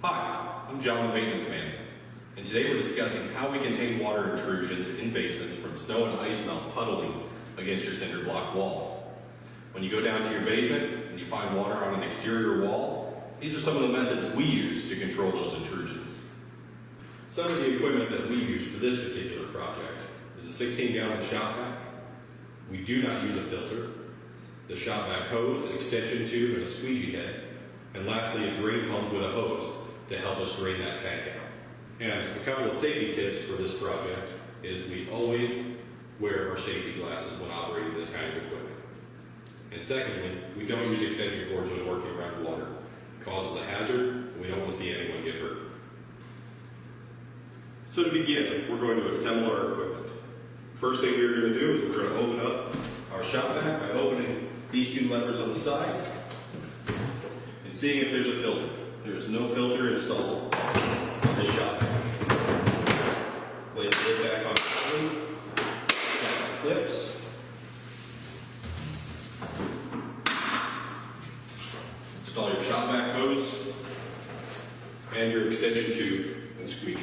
Hi, I'm John, the maintenance man, and today we're discussing how we contain water intrusions in basements from snow and ice melt puddling against your cinder block wall. When you go down to your basement and you find water on an exterior wall, these are some of the methods we use to control those intrusions. Some of the equipment that we use for this particular project is a 16-gallon shop vac. We do not use a filter, the shop vac hose, an extension tube, and a squeegee head, and lastly a drain pump with a hose to help us drain that tank out. And a couple of safety tips for this project is we always wear our safety glasses when operating this kind of equipment. And secondly, we don't use extension cords when working around water. It causes a hazard, and we don't want to see anyone get hurt. So to begin, we're going to assemble our equipment. First thing we're going to do is we're going to open up our shop vac by opening these two levers on the side and seeing if there's a filter. There is no filter installed on this shop vac. Place the lid back on properly, snap the clips, install your shop vac hose and your extension tube and squeegee.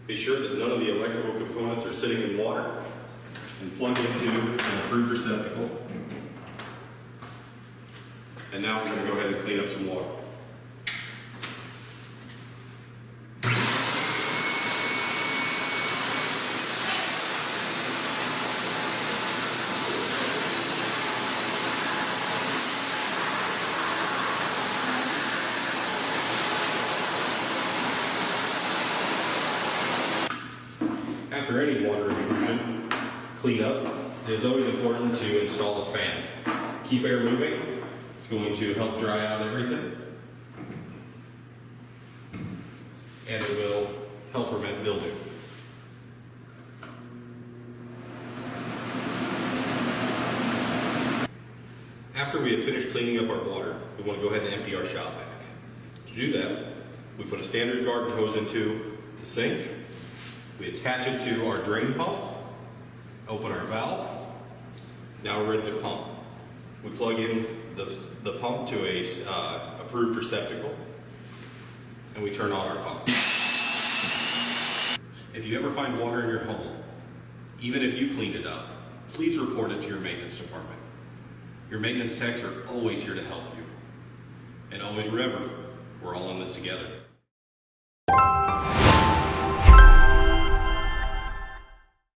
Be sure that none of the electrical components are sitting in water and plug into an approved receptacle. And now we're going to go ahead and clean up some water. After any water intrusion cleanup, it is always important to install a fan. Keep air moving. It's going to help dry out everything. And it will help prevent mildew. After we have finished cleaning up our water, we want to go ahead and empty our shop vac. To do that, we put a standard garden hose into the sink. We attach it to our drain pump, open our valve. Now we're ready to pump. We plug in the pump to a approved receptacle, and we turn on our pump. If you ever find water in your home, even if you cleaned it up, please report it to your maintenance department. Your maintenance techs are always here to help you. And always remember, we're all in this together.